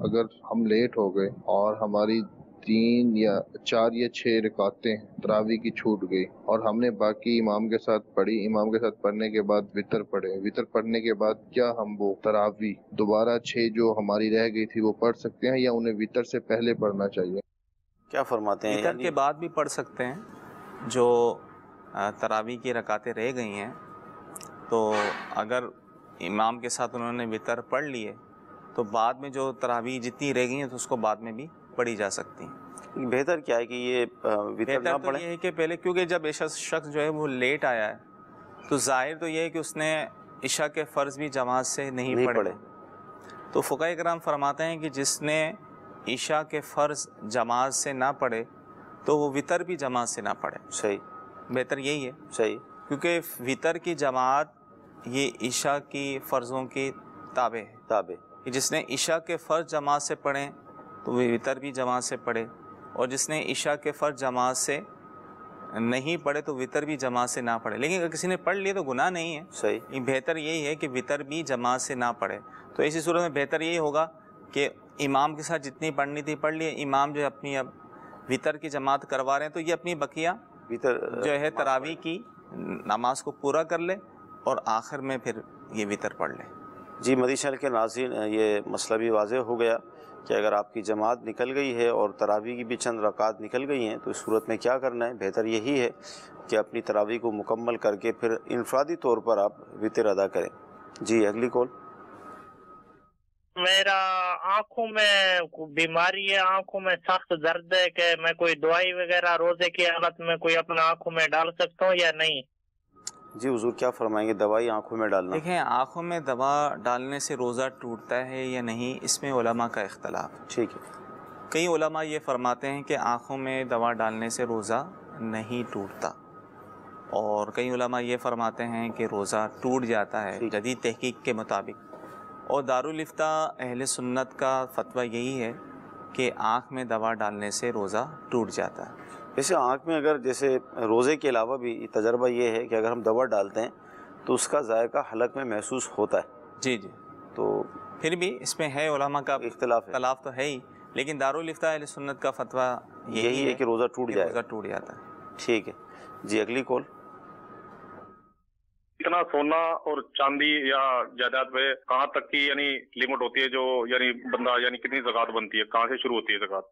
اگر ہم لیٹ ہو گئے اور ہماری 3 یا 4 یا 6 رکعتیں تراویح کی چھوٹ گئی اور ہم نے باقی امام کے ساتھ پڑھی، امام کے ساتھ پڑھنے کے بعد وتر پڑھے، وتر پڑھنے کے بعد کیا ہم وہ تراویح دوبارہ 6 جو ہماری رہ گئی تھی وہ پڑھ سکتے ہیں یا انہیں وتر سے پہلے پڑھنا چاہیے؟
کیا فرماتے ہیں؟
وتر کے بعد بھی پڑھ سکتے ہیں. جو تراویح کی رکعتیں رہ گئی ہیں تو اگر امام کے ساتھ انہوں نے وتر پڑھ لیے تو بعد میں جو تراویح جتنی رہ گئی ہیں تو اس کو بعد میں بھی پڑھی جا سکتی ہیں.
بہتر کیا ہے کہ یہ وتر نہ
پڑھیں؟ یہ ہے کہ پہلے کیونکہ جب ایسا شخص جو ہے وہ لیٹ آیا ہے تو ظاہر تو یہ ہے کہ اس نے عشاء کے فرض بھی جماعت سے نہیں پڑھے. تو فقہاء کرام فرماتے ہیں کہ جس نے عشاء کے فرض جماعت سے نہ پڑھے تو وہ وتر بھی جماعت سے نہ پڑھے.
صحیح،
بہتر یہی ہے.
صحیح،
کیونکہ وتر کی جماعت یہ عشاء کی فرضوں کی تابع ہے. کہ جس نے عشاء کے فرض جماعت سے پڑھیں تو وہ وتر بھی جماعت سے پڑھے، اور جس نے عشاء کے فرض جماعت سے نہیں پڑھے تو وتر بھی جماعت سے نہ پڑھے. لیکن اگر کسی نے پڑھ لیے تو گناہ نہیں ہے.
صحیح.
بہتر یہی ہے کہ وتر بھی جماعت سے نہ پڑھے. تو ایسی صورت میں بہتر یہی ہوگا کہ امام کے ساتھ جتنی پڑھنی تھی پڑھ لیے. امام جو اپنی اب وتر کی جماعت کروا رہے ہیں تو یہ اپنی بقیہ جو ہے تراویح کی نماز کو پورا کر لے اور آخر میں پھر یہ وتر پڑھ لے.
جی مدی چینل کے ناظرین، یہ مسئلہ بھی واضح ہو گیا کہ اگر آپ کی جماعت نکل گئی ہے اور تراویح کی بھی چند رکعات نکل گئی ہیں تو اس صورت میں کیا کرنا ہے؟ بہتر یہی ہے کہ اپنی تراویح کو مکمل کر کے پھر انفرادی طور پر آپ وتر ادا کریں. جی اگلی کال.
میرا آنکھوں میں بیماری ہے، آنکھوں میں سخت درد ہے، کہ میں کوئی دوائی وغیرہ روزے کی حالت میں کوئی اپنا آنکھوں میں ڈال سکتا ہوں یا نہیں؟
جی حضور کیا فرمائیں گے؟ دوائی آنکھوں میں ڈالنا.
دیکھیں آنکھوں میں دوا ڈالنے سے روزہ ٹوٹتا ہے یا نہیں، اس میں علماء کا اختلاف.
ٹھیک ہے.
کئی علماء یہ فرماتے ہیں کہ آنکھوں میں دوا ڈالنے سے روزہ نہیں ٹوٹتا، اور کئی علماء یہ فرماتے ہیں کہ روزہ ٹوٹ جاتا ہے جدید تحقیق کے مطابق. اور دارالافتاء اہل سنت کا فتویٰ یہی ہے کہ آنکھ میں دوا ڈالنے سے روزہ ٹوٹ جاتا ہے.
ویسے آنکھ میں اگر جیسے روزے کے علاوہ بھی تجربہ یہ ہے کہ اگر ہم دوا ڈالتے ہیں تو اس کا ذائقہ حلق میں محسوس ہوتا ہے.
جی جی. تو پھر بھی اس میں ہے علماء کا اختلاف تو ہے ہی، لیکن دارالافتاء اہل سنت کا فتویٰ یہی ہے کہ
روزہ ٹوٹ
جاتا ہے.
ٹھیک ہے. جی اگلی کال.
اتنا سونا اور چاندی یا جائیداد پہ کہاں تک کی یعنی لمٹ ہوتی ہے، جو یعنی بندہ یعنی کتنی زکوٰۃ بنتی ہے، کہاں سے شروع ہوتی ہے زکوٰۃ؟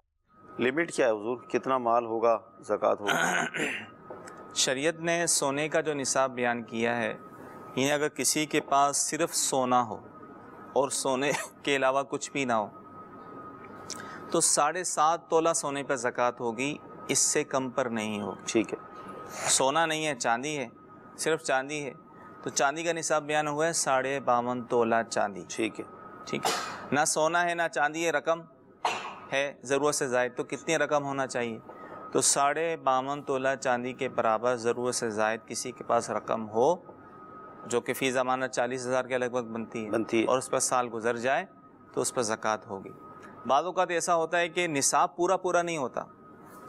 لمٹ کیا ہے حضور؟ کتنا مال ہوگا زکوٰۃ ہوگا؟
شریعت نے سونے کا جو نصاب بیان کیا ہے، یعنی اگر کسی کے پاس صرف سونا ہو اور سونے کے علاوہ کچھ بھی نہ ہو تو 7.5 تولہ سونے پر زکوٰۃ ہوگی، اس سے کم پر نہیں ہوگی.
ٹھیک ہے.
سونا نہیں ہے، چاندی ہے، صرف چاندی ہے تو چاندی کا نصاب بیان ہوا ہے 52.5 تولہ چاندی.
ٹھیک ہے.
ٹھیک ہے. نہ سونا ہے نہ چاندی ہے، رقم ہے ضرورت سے زائد، تو کتنی رقم ہونا چاہیے؟ تو 52.5 تولہ چاندی کے برابر ضرورت سے زائد کسی کے پاس رقم ہو، جو کہ فی زمانہ 40,000 کے لگ بھگ بنتی ہے اور اس پر سال گزر جائے تو اس پر زکوٰۃ ہوگی. بعض اوقات ایسا ہوتا ہے کہ نصاب پورا نہیں ہوتا.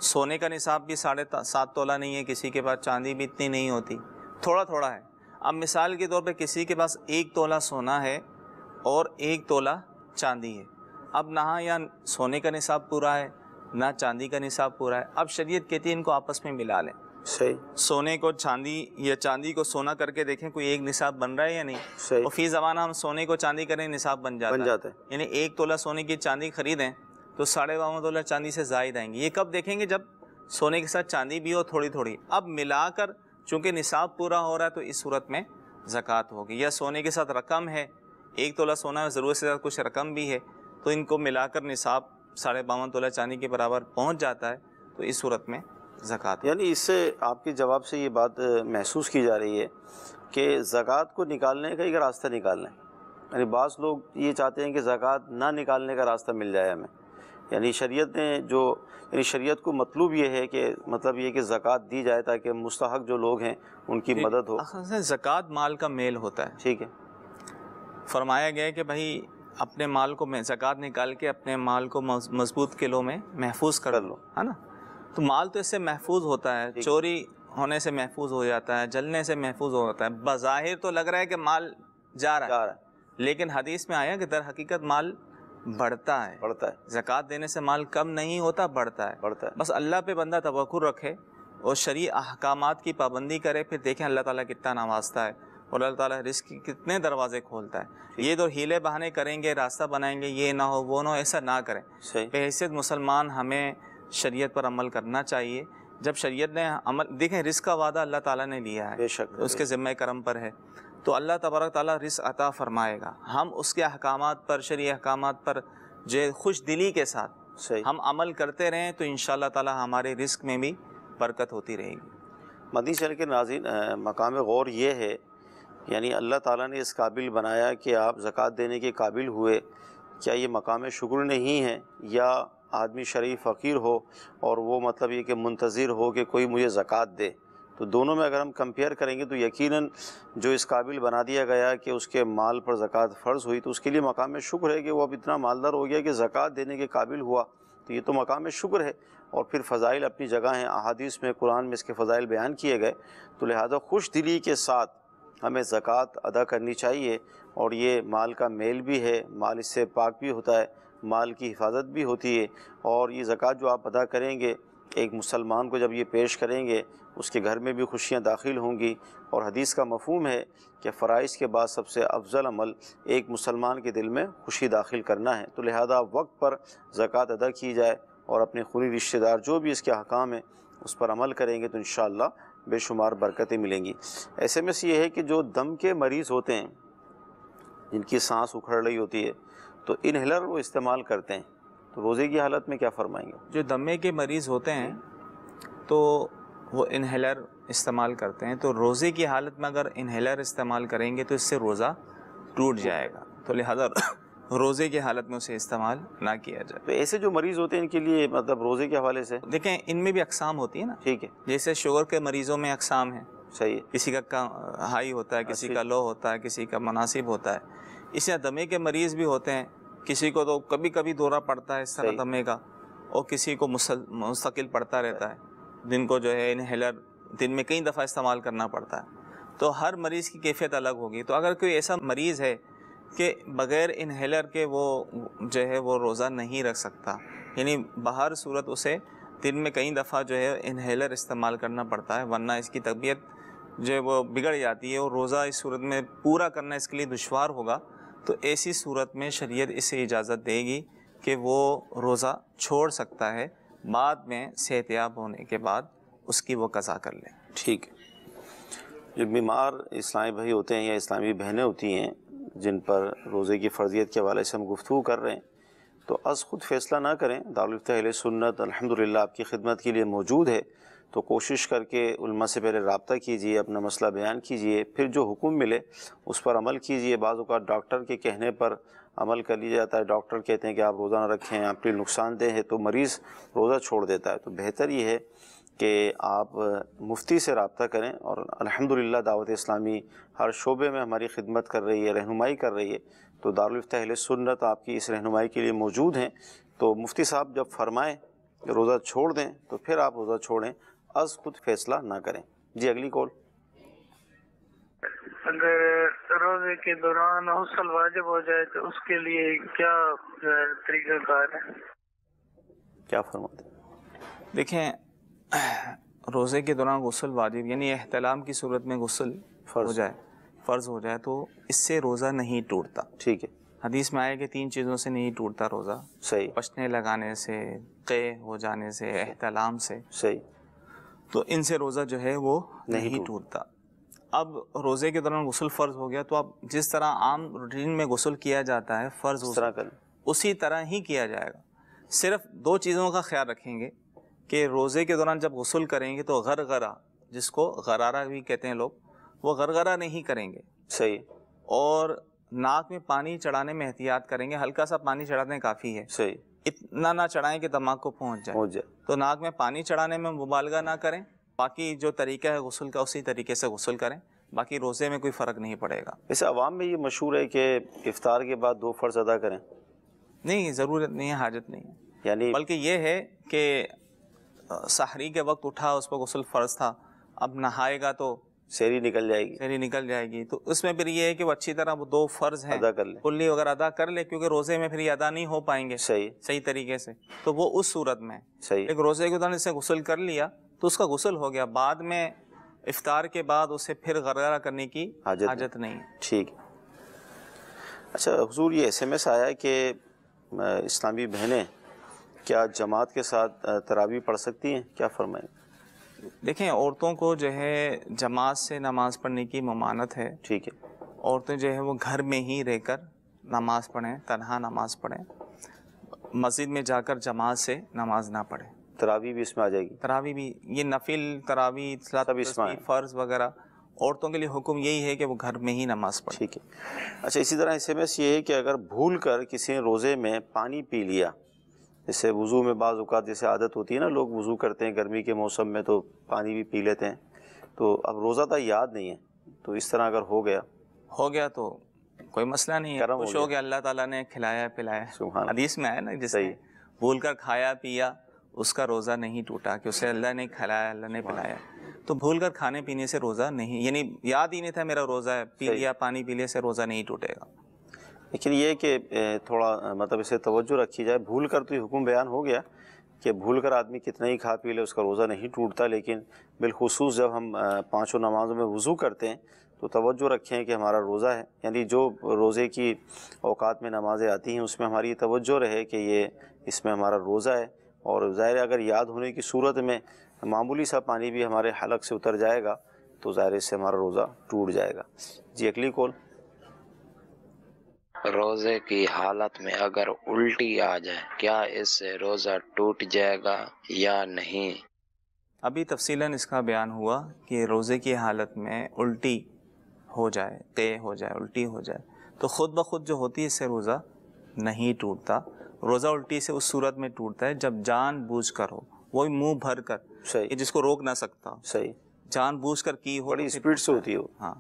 سونے کا نصاب بھی 7.5 تولہ نہیں ہے، کسی کے پاس چاندی بھی اتنی نہیں ہوتی، تھوڑا ہے. اب مثال کے طور پہ کسی کے پاس 1 تولہ سونا ہے اور 1 تولہ چاندی ہے، اب نہ یا سونے کا نصاب پورا ہے نہ چاندی کا نصاب پورا ہے، اب شریعت کہتی ہے ان کو آپس میں ملا لیں،
صحیح،
سونے کو چاندی یا چاندی کو سونا کر کے دیکھیں کوئی ایک نصاب بن رہا ہے یا نہیں،
صحیح،
اور فی زمانہ ہم سونے کو چاندی کریں نصاب بن جاتا ہے، یعنی 1 تولہ سونے کی چاندی خریدیں تو 52.5 تولہ چاندی سے زائد آئیں گے. یہ کب دیکھیں گے؟ جب سونے کے ساتھ چاندی بھی ہو تھوڑی تھوڑی. اب ملا کر چونکہ نصاب پورا ہو رہا ہے تو اس صورت میں زکوٰۃ ہوگی. یا سونے کے ساتھ رقم ہے، 1 تولہ سونا ہے، ضرورت سے زیادہ کچھ رقم بھی ہے، تو ان کو ملا کر نصاب 52.5 تولہ چاندی کے برابر پہنچ جاتا ہے تو اس صورت میں زکوٰۃ.
یعنی اس سے آپ کے جواب سے یہ بات محسوس کی جا رہی ہے کہ زکوٰۃ کو نکالنے کا ایک راستہ نکالنا ہے. یعنی بعض لوگ یہ چاہتے ہیں کہ زکوٰۃ نہ نکالنے کا راستہ مل جائے ہمیں. یعنی شریعت نے یعنی شریعت کو مطلوب یہ ہے کہ مطلب یہ کہ زکوٰۃ دی جائے تاکہ مستحق جو لوگ ہیں ان کی مدد ہو.
زکوٰۃ مال کا میل ہوتا ہے،
ٹھیک ہے.
فرمایا گیا ہے کہ بھائی اپنے مال کو زکوٰۃ نکال کے اپنے مال کو مضبوط کلوں میں محفوظ کر لو، ہے نا. تو مال تو اس سے محفوظ ہوتا ہے، چوری ہونے سے محفوظ ہو جاتا ہے، جلنے سے محفوظ ہو جاتا ہے. بظاہر تو لگ رہا ہے کہ مال جا رہا ہے، لیکن حدیث میں آیا کہ در حقیقت مال بڑھتا ہے. زکوٰۃ دینے سے مال کم نہیں ہوتا، بڑھتا ہے. بس اللہ پہ بندہ توکل رکھے اور شرعی احکامات کی پابندی کرے، پھر دیکھیں اللہ تعالیٰ کتنا نوازتا ہے اور اللہ تعالیٰ رزق کی کتنے دروازے کھولتا ہے. یہ تو ہیلے بہانے کریں گے، راستہ بنائیں گے، یہ نہ ہو وہ نہ ہو، ایسا نہ کریں. بحیثیت مسلمان ہمیں شریعت پر عمل کرنا چاہیے. جب شریعت نے عمل، دیکھیں رزق کا وعدہ اللہ تعالیٰ نے لیا ہے، اس کے ذمہ کرم پر ہے، تو اللہ تبارک تعالیٰ رزق عطا فرمائے گا. ہم اس کے احکامات پر، شرعی احکامات پر جو خوش دلی کے ساتھ ہم عمل کرتے رہیں تو انشاءاللہ تعالیٰ ہمارے رزق میں بھی برکت ہوتی رہے گی.
مدنی چینل کے ناظرین، مقام غور یہ ہے، یعنی اللہ تعالیٰ نے اس قابل بنایا کہ آپ زکوٰۃ دینے کے قابل ہوئے. کیا یہ مقام شکر نہیں ہے؟ یا آدمی شرعی فقیر ہو اور وہ مطلب یہ کہ منتظر ہو کہ کوئی مجھے زکوٰۃ دے؟ تو دونوں میں اگر ہم کمپیئر کریں گے تو یقیناً جو اس قابل بنا دیا گیا کہ اس کے مال پر زکوٰۃ فرض ہوئی تو اس کے لیے مقام شکر ہے کہ وہ اب اتنا مالدار ہو گیا کہ زکوٰۃ دینے کے قابل ہوا. تو یہ تو مقام شکر ہے. اور پھر فضائل اپنی جگہ ہیں، احادیث میں، قرآن میں اس کے فضائل بیان کیے گئے. تو لہذا خوش دلی کے ساتھ ہمیں زکوٰۃ ادا کرنی چاہیے. اور یہ مال کا میل بھی ہے، مال اس سے پاک بھی ہوتا ہے، مال کی حفاظت بھی ہوتی ہے. اور یہ زکوٰۃ جو آپ ادا کریں گے ایک مسلمان کو جب یہ پیش کریں گے اس کے گھر میں بھی خوشیاں داخل ہوں گی. اور حدیث کا مفہوم ہے کہ فرائض کے بعد سب سے افضل عمل ایک مسلمان کے دل میں خوشی داخل کرنا ہے. تو لہذا وقت پر زکوٰۃ ادا کی جائے اور اپنے خونی رشتہ دار جو بھی اس کے احکام ہیں اس پر عمل کریں گے تو انشاءاللہ بے شمار برکتیں ملیں گی. ایسے میں سے یہ ہے کہ جو دم کے مریض ہوتے ہیں، جن کی سانس اکھڑ رہی ہوتی ہے، تو انہیلر وہ استعمال کرتے ہیں، تو روزے کی حالت میں کیا فرمائیں گے؟
جو دمے کے مریض ہوتے ہیں تو وہ انہیلر استعمال کرتے ہیں، تو روزے کی حالت میں اگر انہیلر استعمال کریں گے تو اس سے روزہ ٹوٹ جائے گا. تو لہذا روزے کی حالت میں اسے استعمال نہ کیا جائے.
تو ایسے جو مریض ہوتے ہیں ان کے لیے مطلب روزے کے حوالے سے
دیکھیں ان میں بھی اقسام ہوتی ہے نا.
ٹھیک ہے.
جیسے شوگر کے مریضوں میں اقسام ہیں.
صحیح ہے.
کسی کا ہائی ہوتا ہے، کسی کا لو ہوتا ہے، کسی کا مناسب ہوتا ہے. اس طرح دمے کے مریض بھی ہوتے ہیں، کسی کو تو کبھی کبھی دورہ پڑتا ہے اس طرح دمے کا، اور کسی کو مستقل پڑتا رہتا ہے، جن کو جو ہے انہیلر دن میں کئی دفعہ استعمال کرنا پڑتا ہے. تو ہر مریض کی کیفیت الگ ہوگی. تو اگر کوئی ایسا مریض ہے کہ بغیر انہیلر کے وہ جو ہے وہ روزہ نہیں رکھ سکتا، یعنی بہر صورت اسے دن میں کئی دفعہ جو ہے انہیلر استعمال کرنا پڑتا ہے، ورنہ اس کی طبیعت جو ہے وہ بگڑ جاتی ہے اور روزہ اس صورت میں پورا کرنا اس کے لیے دشوار ہوگا. تو ایسی صورت میں شریعت اسے اجازت دے گی کہ وہ روزہ چھوڑ سکتا ہے، بعد میں صحت یاب ہونے کے بعد اس کی وہ قضا کر لے.
ٹھیک ہے. جو بیمار اسلامی بھائی ہوتے ہیں یا اسلامی بہنیں ہوتی ہیں جن پر روزے کی فرضیت کے حوالے سے ہم گفتگو کر رہے ہیں، تو از خود فیصلہ نہ کریں. دارالفتہ اہل سنت الحمدللہ آپ کی خدمت کے لیے موجود ہے. تو کوشش کر کے علماء سے پہلے رابطہ کیجئے، اپنا مسئلہ بیان کیجئے، پھر جو حکم ملے اس پر عمل کیجئے. بعض اوقات ڈاکٹر کے کہنے پر عمل کر لیا جاتا ہے. ڈاکٹر کہتے ہیں کہ آپ روزہ نہ رکھیں، آپ کے لیے نقصان دہ ہے، تو مریض روزہ چھوڑ دیتا ہے. تو بہتر یہ ہے کہ آپ مفتی سے رابطہ کریں. اور الحمدللہ دعوت اسلامی ہر شعبے میں ہماری خدمت کر رہی ہے، رہنمائی کر رہی ہے. تو دارالفتہ اہل سنت آپ کی اس رہنمائی کے لیے موجود ہیں. تو مفتی صاحب جب فرمائیں کہ روزہ چھوڑ دیں تو پھر آپ روزہ چھوڑیں، از خود فیصلہ نہ کریں. جی اگلی کال.
اگر روزے کے دوران غسل واجب ہو جائے تو اس کے لیے کیا طریقہ کار ہے؟
کیا فرماتے ہیں؟
دیکھیں، روزے کے دوران غسل واجب یعنی احتلام کی صورت میں غسل فرض ہو جائے تو اس سے روزہ نہیں ٹوٹتا.
ٹھیک ہے.
حدیث میں آیا کہ 3 چیزوں سے نہیں ٹوٹتا روزہ.
صحیح.
پشنے لگانے سے، قے ہو جانے سے، احتلام سے.
صحیح.
تو ان سے روزہ جو ہے وہ نہیں ٹوٹتا. اب روزے کے دوران غسل فرض ہو گیا تو اب جس طرح عام روٹین میں غسل کیا جاتا ہے فرض اسی طرح ہی کیا جائے گا. صرف 2 چیزوں کا خیال رکھیں گے کہ روزے کے دوران جب غسل کریں گے تو غرغرہ، جس کو غرارہ بھی کہتے ہیں لوگ، وہ غرغرہ نہیں کریں گے.
صحیح.
اور ناک میں پانی چڑھانے میں احتیاط کریں گے. ہلکا سا پانی چڑھانے کافی ہے.
صحیح.
اتنا نہ چڑھائیں کہ دماغ کو پہنچ جائے. تو ناک میں پانی چڑھانے میں مبالغہ نہ کریں. باقی جو طریقہ ہے غسل کا اسی طریقے سے غسل کریں. باقی روزے میں کوئی فرق نہیں پڑے گا.
ویسے عوام میں یہ مشہور ہے کہ افطار کے بعد 2 فرض ادا کریں.
نہیں، ضرورت نہیں ہے، حاجت نہیں ہے.
یعنی
بلکہ یہ ہے کہ سحری کے وقت اٹھا، اس پر غسل فرض تھا، اب نہائے گا تو
سحری نکل جائے گی. تو اس میں پھر یہ ہے کہ وہ اچھی طرح وہ 2 فرض ہیں ادا کر لے،
کلی وغیرہ ادا کر لے، کیونکہ روزے میں پھر یہ ادا نہیں ہو پائیں گے صحیح طریقے سے. تو وہ اس صورت میں ایک روزے کے دوران اسے غسل کر لیا تو اس کا غسل ہو گیا. بعد میں افطار کے بعد اسے پھر غرغرہ کرنے کی حاجت نہیں.
ٹھیک. اچھا حضور، یہ SMS آیا ہے کہ اسلامی بہنیں کیا جماعت کے ساتھ تراویح پڑھ سکتی ہیں؟ کیا فرمائیں؟
دیکھیں، عورتوں کو جو ہے جماعت سے نماز پڑھنے کی ممانعت ہے.
ٹھیک ہے.
عورتیں جو ہے وہ گھر میں ہی رہ کر نماز پڑھیں، تنہا نماز پڑھیں، مسجد میں جا کر جماعت سے نماز نہ پڑھیں.
تراویح بھی اس میں آ جائے گی؟
تراویح بھی، یہ نفل تراویح فرض وغیرہ عورتوں کے لیے حکم یہی ہے کہ وہ گھر میں ہی نماز پڑھیں.
ٹھیک ہے. اچھا، اسی طرح SMS یہ ہے کہ اگر بھول کر کسی نے روزے میں پانی پی لیا، جیسے وضو میں بعض اوقات جیسے عادت ہوتی ہے نا، لوگ وضو کرتے ہیں گرمی کے موسم میں تو پانی بھی پی لیتے ہیں، تو اب روزہ تھا یاد نہیں ہے، تو اس طرح اگر ہو گیا
تو کوئی مسئلہ نہیں ہے. خوش ہو گیا، اللہ تعالیٰ نے کھلایا پلایا. حدیث میں آیا نا، جس نے بھول کر کھایا پیا اس کا روزہ نہیں ٹوٹا، کہ اسے اللہ نے کھلایا، اللہ نے پلایا. تو بھول کر کھانے پینے سے روزہ نہیں، یعنی یاد ہی نہیں تھا میرا روزہ ہے، پی لیا، پانی پی لیا سے روزہ نہیں ٹوٹے گا.
لیکن یہ کہ تھوڑا مطلب اسے توجہ رکھی جائے. بھول کر تو یہ حکم بیان ہو گیا کہ بھول کر آدمی کتنا ہی کھا پی لے اس کا روزہ نہیں ٹوٹتا، لیکن بالخصوص جب ہم 5 نمازوں میں وضو کرتے ہیں تو توجہ رکھیں کہ ہمارا روزہ ہے. یعنی جو روزے کی اوقات میں نمازیں آتی ہیں اس میں ہماری توجہ رہے کہ یہ اس میں ہمارا روزہ ہے. اور ظاہر اگر یاد ہونے کی صورت میں معمولی سا پانی بھی ہمارے حلق سے اتر جائے گا تو ظاہر سے ہمارا روزہ ٹوٹ جائے گا. جی اگلی کال.
روزے کی حالت میں اگر الٹی آ جائے کیا اس سے روزہ ٹوٹ جائے گا یا نہیں؟
ابھی تفصیلاً اس کا بیان ہوا کہ روزے کی حالت میں الٹی ہو جائے، قے ہو جائے، الٹی ہو جائے تو خود بخود جو ہوتی ہے اس سے روزہ نہیں ٹوٹتا. روزہ الٹی سے اس صورت میں ٹوٹتا ہے جب جان بوجھ کر ہو، وہی منہ بھر کر، جس کو روک نہ سکتا، جان بوجھ کر کی ہو،
بڑی اسپیڈ سے ہوتی ہو.
ہاں،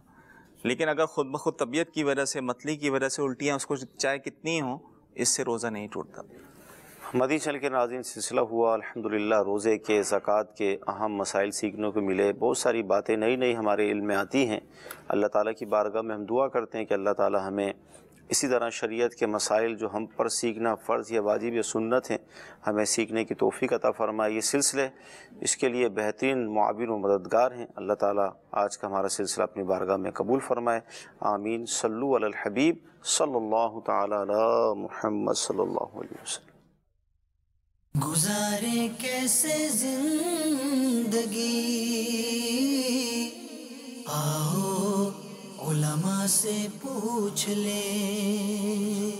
لیکن اگر خود بخود طبیعت کی وجہ سے، متلی کی وجہ سے الٹیاں اس کو چاہے کتنی ہوں، اس سے روزہ نہیں ٹوٹتا.
مدنی چینل کے ناظرین، سلسلہ ہوا الحمدللہ روزے کے، زکوٰۃ کے اہم مسائل سیکھنے کو ملے. بہت ساری باتیں نئی ہمارے علم میں آتی ہیں. اللہ تعالیٰ کی بارگاہ میں ہم دعا کرتے ہیں کہ اللہ تعالیٰ ہمیں اسی طرح شریعت کے مسائل جو ہم پر سیکھنا فرض یا واجب یا سنت ہیں، ہمیں سیکھنے کی توفیق عطا فرمائے. یہ سلسلے اس کے لیے بہترین معاون و مددگار ہیں. اللہ تعالیٰ آج کا ہمارا سلسلہ اپنی بارگاہ میں قبول فرمائے. آمین. صلو علی الحبیب صلی اللہ تعالی علی محمد صلی اللہ علیہ وسلم.
گزارے کیسے زندگی، آؤ علماء سے پوچھ لیں.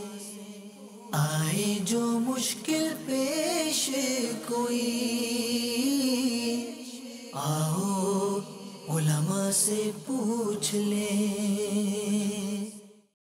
آئے جو مشکل پیش کوئی، آؤ علماء سے پوچھ لیں.